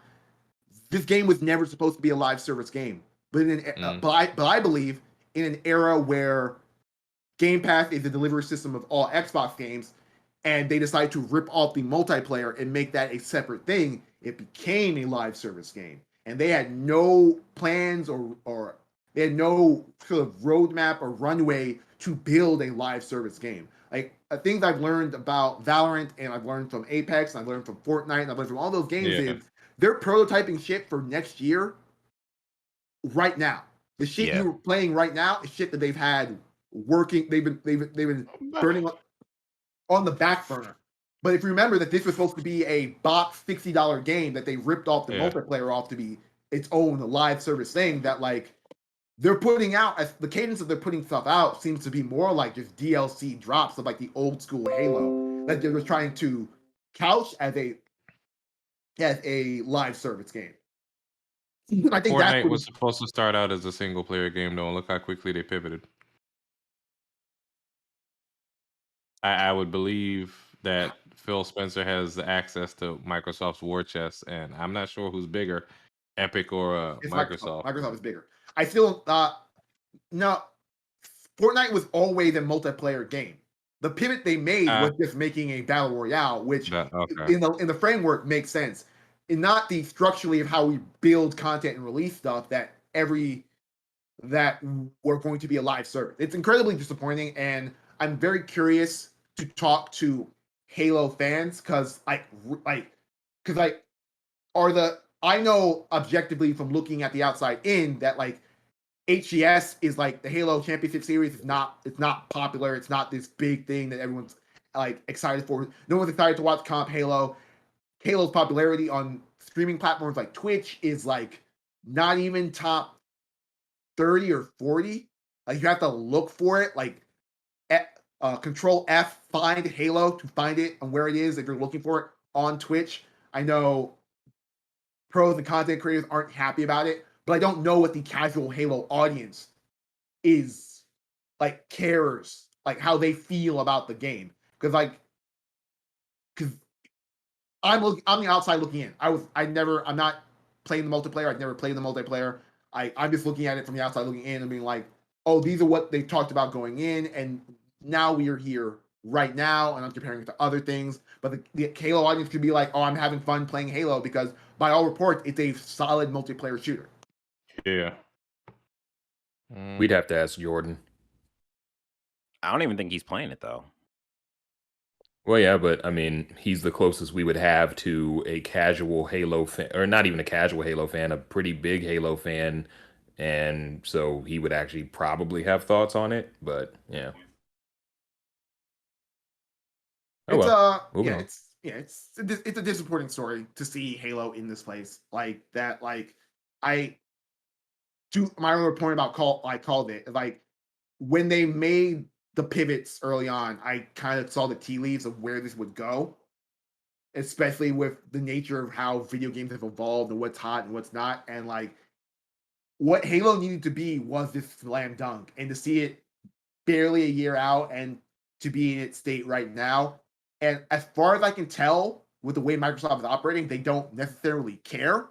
[SPEAKER 2] this game was never supposed to be a live service game. But I believe in an era where Game Pass is the delivery system of all Xbox games, and they decided to rip off the multiplayer and make that a separate thing, it became a live service game. And they had no plans or they had no sort of roadmap or runway to build a live service game. Like, things I've learned about Valorant, and I've learned from Apex, and I've learned from Fortnite, and I've learned from all those games is they're prototyping shit for next year right now. The shit you're playing right now is shit that they've had working. They've been burning on the back burner. But if you remember that this was supposed to be a box $60 game that they ripped off the multiplayer off to be its own live service thing, that like they're putting out, as the cadence of they're putting stuff out seems to be more like just DLC drops of like the old school Halo that they were trying to couch as a live service game. I think
[SPEAKER 3] Fortnite was supposed to start out as a single player game though, and look how quickly they pivoted. I would believe that Phil Spencer has access to Microsoft's war chest, and I'm not sure who's bigger, Epic or Microsoft.
[SPEAKER 2] Microsoft is bigger. I feel no. Fortnite was always a multiplayer game. The pivot they made was just making a battle royale, which in the framework makes sense. And not the structurally of how we build content and release stuff that we're going to be a live service. It's incredibly disappointing, and I'm very curious to talk to Halo fans because I know objectively from looking at the outside in that like HCS is like the Halo Championship Series it's not popular. It's not this big thing that everyone's like excited for. No one's excited to watch comp Halo. Halo's popularity on streaming platforms like Twitch is like not even top 30 or 40. Like you have to look for it. Like Control F, find Halo to find it and where it is if you're looking for it on Twitch. I know pros and content creators aren't happy about it, but I don't know what the casual Halo audience is like, cares, like how they feel about the game. Because I'm the outside looking in. I'm not playing the multiplayer. I've never played the multiplayer. I'm just looking at it from the outside looking in and being like, oh, these are what they talked about going in, and now we are here right now, and I'm comparing it to other things. But the Halo audience could be like, oh, I'm having fun playing Halo because by all reports, it's a solid multiplayer shooter.
[SPEAKER 3] Yeah.
[SPEAKER 1] We'd have to ask Jordan.
[SPEAKER 4] I don't even think he's playing it though.
[SPEAKER 1] Well, yeah, but I mean, he's the closest we would have to a casual Halo fan, or not even a casual Halo fan, a pretty big Halo fan, and so he would actually probably have thoughts on it. But yeah, oh
[SPEAKER 2] It's
[SPEAKER 1] well, moving on.
[SPEAKER 2] it's a disappointing story to see Halo in this place like that. Like I do my other point about I called it like when they made the pivots early on, I kind of saw the tea leaves of where this would go, especially with the nature of how video games have evolved and what's hot and what's not. And like what Halo needed to be was this slam dunk. And to see it barely a year out and to be in its state right now, and as far as I can tell, with the way Microsoft is operating, they don't necessarily care.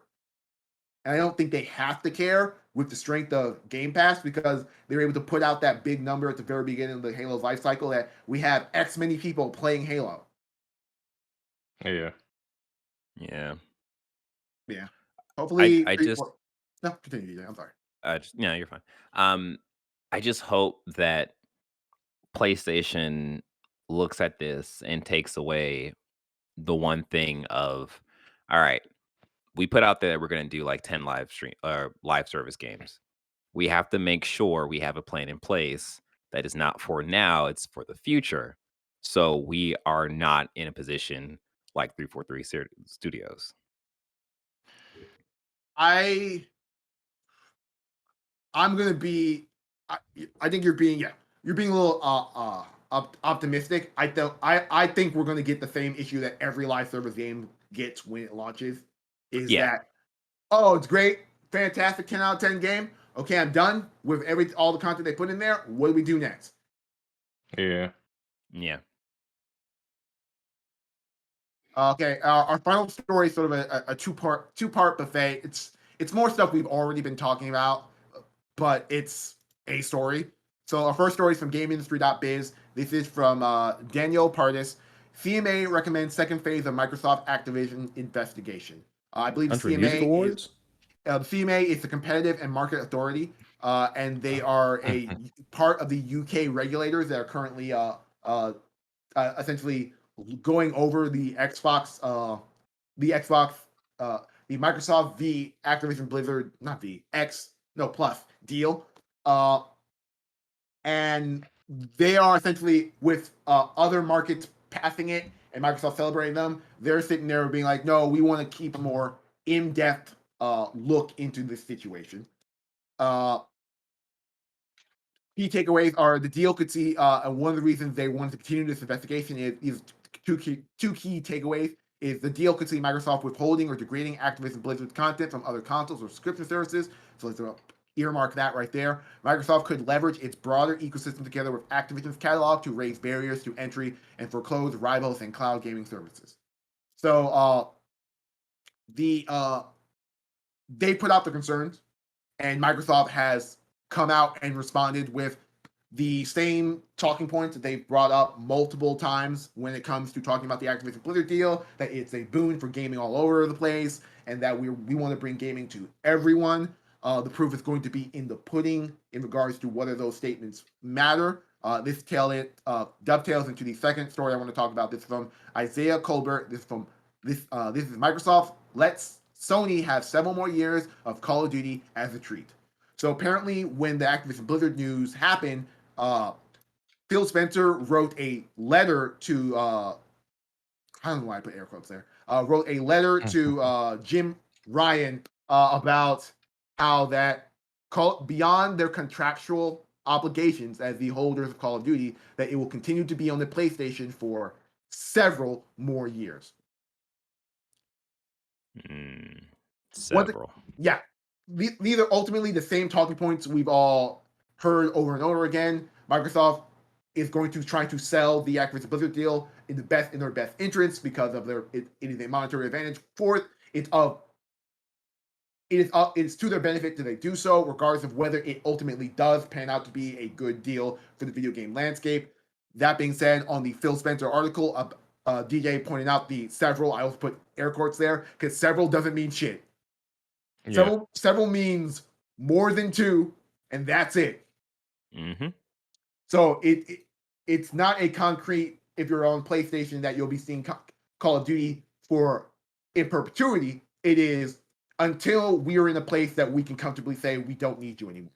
[SPEAKER 2] And I don't think they have to care with the strength of Game Pass because they're able to put out that big number at the very beginning of the Halo's life cycle that we have X many people playing Halo.
[SPEAKER 3] Yeah.
[SPEAKER 4] Yeah.
[SPEAKER 2] Yeah. Hopefully,
[SPEAKER 4] I just
[SPEAKER 2] no, continue. DJ. I'm sorry.
[SPEAKER 4] yeah, you're fine. I just hope that PlayStation looks at this and takes away the one thing of, all right, we put out there that we're going to do like 10 live service games. We have to make sure we have a plan in place that is not for now, it's for the future. So we are not in a position like 343 Studios.
[SPEAKER 2] I'm gonna be. I think you're being you're being a little optimistic. I think we're gonna get the same issue that every live service game gets when it launches. Is
[SPEAKER 4] Yeah.
[SPEAKER 2] that oh it's great, fantastic 10 out of 10 game. Okay, I'm done with all the content they put in there. What do we do next?
[SPEAKER 3] Yeah.
[SPEAKER 4] Yeah.
[SPEAKER 2] Okay, our final story is sort of a two-part buffet. It's more stuff we've already been talking about, but it's a story. So our first story is from GameIndustry.biz. This is from Daniel Pardis. CMA recommends second phase of Microsoft Activision investigation. I believe the
[SPEAKER 1] Country Music
[SPEAKER 2] CMA
[SPEAKER 1] Awards.
[SPEAKER 2] the CMA is the Competitive and Market Authority, and they are a part of the UK regulators that are currently essentially going over the Xbox, the Microsoft v Activision Blizzard, not v X, no plus deal, and they are essentially with other markets passing it and Microsoft celebrating them. They're sitting there being like, no, we want to keep a more in-depth look into this situation. Key takeaways are the deal could see, and one of the reasons they wanted to continue this investigation is two key takeaways. Is the deal could see Microsoft withholding or degrading Activision Blizzard's content from other consoles or subscription services. So let's earmark that right there. Microsoft could leverage its broader ecosystem together with Activision's catalog to raise barriers to entry and foreclose rivals and cloud gaming services. So they put out the concerns, and Microsoft has come out and responded with the same talking points that they've brought up multiple times when it comes to talking about the Activision Blizzard deal, that it's a boon for gaming all over the place, and that we want to bring gaming to everyone. The proof is going to be in the pudding in regards to whether those statements matter. This dovetails into the second story I want to talk about. This is from Isaiah Colbert. This is Microsoft lets Sony have several more years of Call of Duty as a treat. So apparently, when the Activision Blizzard news happened, Phil Spencer wrote a letter to I don't know why I put air quotes there. Wrote a letter to Jim Ryan about how that beyond their contractual obligations as the holders of Call of Duty, that it will continue to be on the PlayStation for several more years.
[SPEAKER 4] Several.
[SPEAKER 2] These are ultimately the same talking points we've all heard over and over again. Microsoft is going to try to sell the Activision Blizzard deal in their best interest because of it is a monetary advantage for it. It is to their benefit that they do so, regardless of whether it ultimately does pan out to be a good deal for the video game landscape. That being said, on the Phil Spencer article, DJ pointed out the several. I also put air quotes there because several doesn't mean shit.
[SPEAKER 3] Yeah.
[SPEAKER 2] Several means more than two, and that's it.
[SPEAKER 4] Mm-hmm.
[SPEAKER 2] So it's not a concrete if you're on PlayStation that you'll be seeing Call of Duty for in perpetuity. It is until we are in a place that we can comfortably say we don't need you anymore,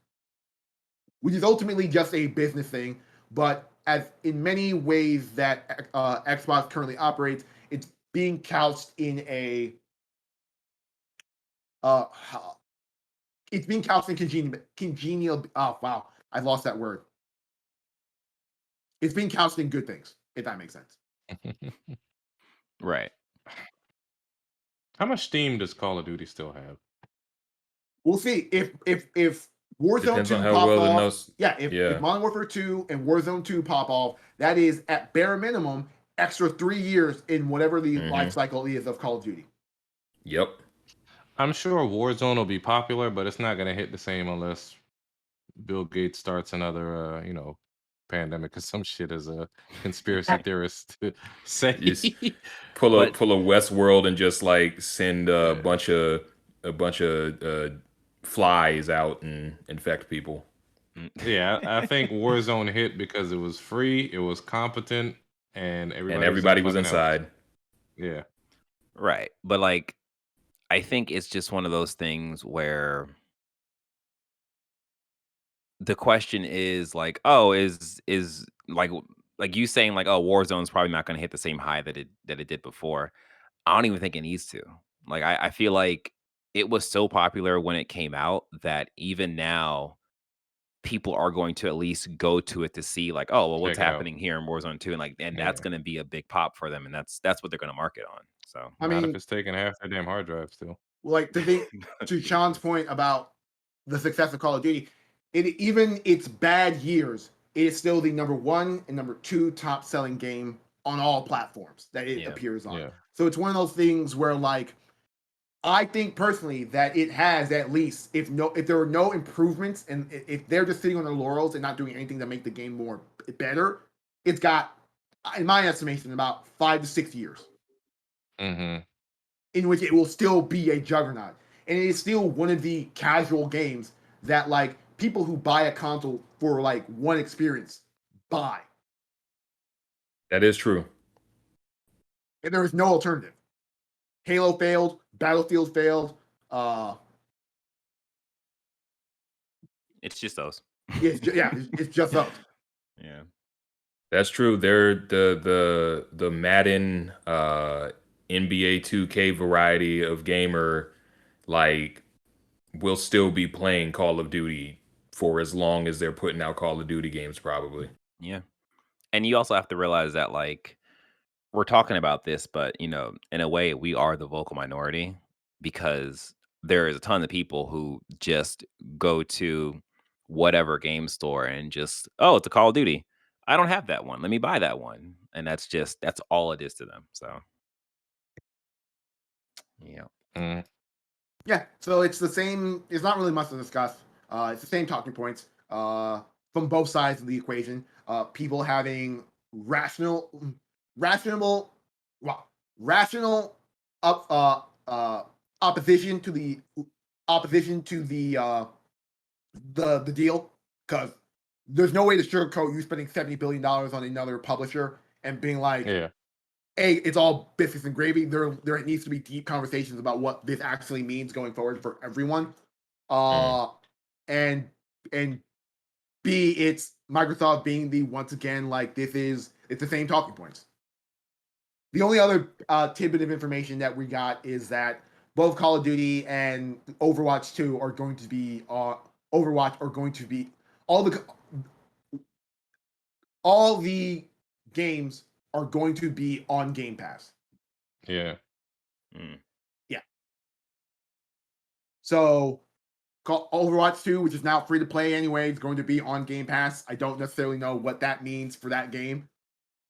[SPEAKER 2] which is ultimately just a business thing. But as in many ways that Xbox currently operates, it's being couched in a it's being couched in congenial. Oh wow, I lost that word. It's being couched in good things, if that makes sense.
[SPEAKER 4] Right.
[SPEAKER 3] How much Steam does Call of Duty still have?
[SPEAKER 2] We'll see if Warzone
[SPEAKER 1] Depends
[SPEAKER 2] 2
[SPEAKER 1] on how
[SPEAKER 2] pops
[SPEAKER 1] well the
[SPEAKER 2] off.
[SPEAKER 1] nose.
[SPEAKER 2] If Modern Warfare 2 and Warzone 2 pop off, that is at bare minimum extra 3 years in whatever the life cycle is of Call of Duty.
[SPEAKER 1] Yep.
[SPEAKER 3] I'm sure Warzone will be popular, but it's not going to hit the same unless Bill Gates starts another, pandemic or some shit as a conspiracy theorist to say.
[SPEAKER 1] Just pull a Westworld and just like send a bunch of flies out and infect people.
[SPEAKER 3] Yeah, I think Warzone hit because it was free, it was competent, and
[SPEAKER 1] everybody was inside.
[SPEAKER 3] Yeah.
[SPEAKER 4] Right. But like, I think it's just one of those things where the question is like, oh, is like you saying like, oh, Warzone's probably not going to hit the same high that it did before. I don't even think it needs to. Like, I feel like it was so popular when it came out that even now people are going to at least go to it to see like, oh, well, what's
[SPEAKER 3] Check it out.
[SPEAKER 4] happening here in Warzone 2, and that's
[SPEAKER 3] Yeah.
[SPEAKER 4] going to be a big pop for them, and that's what they're going to market on. So
[SPEAKER 2] I
[SPEAKER 3] Not
[SPEAKER 2] mean,
[SPEAKER 3] if it's taking half their damn hard drive still.
[SPEAKER 2] like to Sean's point about the success of Call of Duty, even its bad years, it is still the number 1 and number 2 top selling game on all platforms that it appears on.
[SPEAKER 3] Yeah.
[SPEAKER 2] So it's one of those things where like I think personally that it has at least if there are no improvements and if they're just sitting on their laurels and not doing anything to make the game more better, it's got, in my estimation, about 5 to 6 years
[SPEAKER 3] Mm-hmm.
[SPEAKER 2] in which it will still be a juggernaut. And it is still one of the casual games that like people who buy a console for like one experience buy.
[SPEAKER 1] That is true.
[SPEAKER 2] And there is no alternative. Halo failed, Battlefield failed.
[SPEAKER 4] it's just those.
[SPEAKER 2] It's just those.
[SPEAKER 4] Yeah.
[SPEAKER 1] That's true. They're the Madden NBA 2K variety of gamer like will still be playing Call of Duty for as long as they're putting out Call of Duty games probably.
[SPEAKER 4] Yeah. And you also have to realize that like we're talking about this, but in a way we are the vocal minority because there is a ton of people who just go to whatever game store and just, oh, it's a Call of Duty. I don't have that one. Let me buy that one. And that's all it is to them. So yeah.
[SPEAKER 3] Mm.
[SPEAKER 2] Yeah, so it's the same. It's not really much to discuss. It's the same talking points from both sides of the equation. People having rational opposition to the the deal, because there's no way to sugarcoat you spending $70 billion on another publisher and being like,
[SPEAKER 3] Yeah.
[SPEAKER 2] it's all biscuits and gravy. There needs to be deep conversations about what this actually means going forward for everyone. And B, it's Microsoft being the once again like it's the same talking points. The only other tidbit of information that we got is that both Call of Duty and Overwatch 2 are going to be all the games are going to be on Game Pass.
[SPEAKER 3] Yeah.
[SPEAKER 2] Yeah. So Overwatch 2, which is now free to play anyway, is going to be on Game Pass. I don't necessarily know what that means for that game.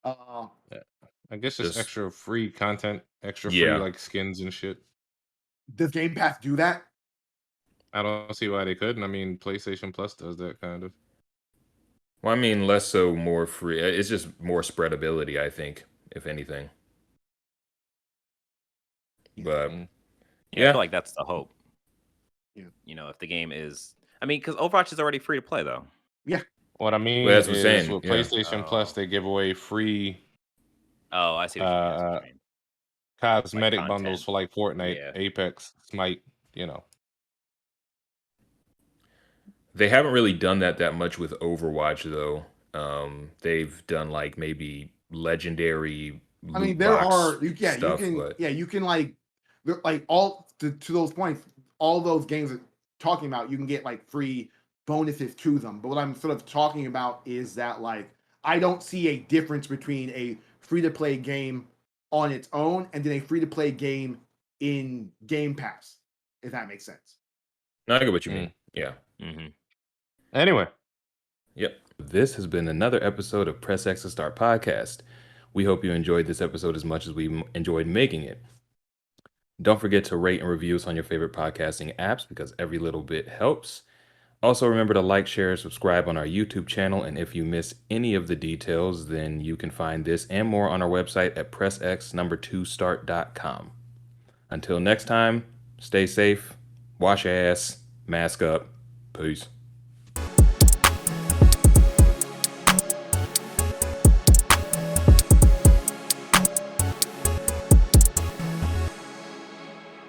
[SPEAKER 3] I guess it's
[SPEAKER 1] Just-
[SPEAKER 3] extra free content, extra
[SPEAKER 1] Yeah.
[SPEAKER 3] free like skins and shit.
[SPEAKER 2] Does Game Pass do that?
[SPEAKER 3] I don't see why they couldn't. I mean, PlayStation Plus does that kind of.
[SPEAKER 1] Well, I mean, less so, more free. It's just more spreadability, I think, if anything. But
[SPEAKER 3] Mm.
[SPEAKER 4] I feel like that's the hope.
[SPEAKER 2] Yeah.
[SPEAKER 4] If the game is, because Overwatch is already free to play though.
[SPEAKER 2] Yeah.
[SPEAKER 3] What I mean
[SPEAKER 1] Well, that's what I'm
[SPEAKER 3] is
[SPEAKER 1] saying,
[SPEAKER 3] with
[SPEAKER 1] yeah.
[SPEAKER 3] PlayStation Plus,
[SPEAKER 4] Oh.
[SPEAKER 3] they give away free
[SPEAKER 4] Oh, I see what you mean. I see what
[SPEAKER 3] Uh,
[SPEAKER 4] you mean.
[SPEAKER 3] cosmetic
[SPEAKER 4] Like
[SPEAKER 3] bundles
[SPEAKER 4] content.
[SPEAKER 3] for like Fortnite,
[SPEAKER 4] Yeah.
[SPEAKER 3] Apex, Smite. You know.
[SPEAKER 1] They haven't really done that much with Overwatch though. They've done like maybe legendary
[SPEAKER 2] I mean,
[SPEAKER 1] loot
[SPEAKER 2] there
[SPEAKER 1] box
[SPEAKER 2] are
[SPEAKER 1] stuff, but
[SPEAKER 2] you can like all to those points, all those games that talking about, you can get like free bonuses to them. But what I'm sort of talking about is that like I don't see a difference between a free to play game on its own and then a free to play game in Game Pass, if that makes sense.
[SPEAKER 1] no, I get what you
[SPEAKER 3] Mm.
[SPEAKER 1] mean. Yeah.
[SPEAKER 4] Mm-hmm.
[SPEAKER 3] Anyway,
[SPEAKER 1] Yep. This has been another episode of Press X to Start podcast. We hope you enjoyed this episode as much as we enjoyed making it. Don't forget to rate and review us on your favorite podcasting apps because every little bit helps. Also, remember to like, share, subscribe on our YouTube channel. And if you miss any of the details, then you can find this and more on our website at pressx2start.com. Until next time, stay safe, wash your ass, mask up. Peace.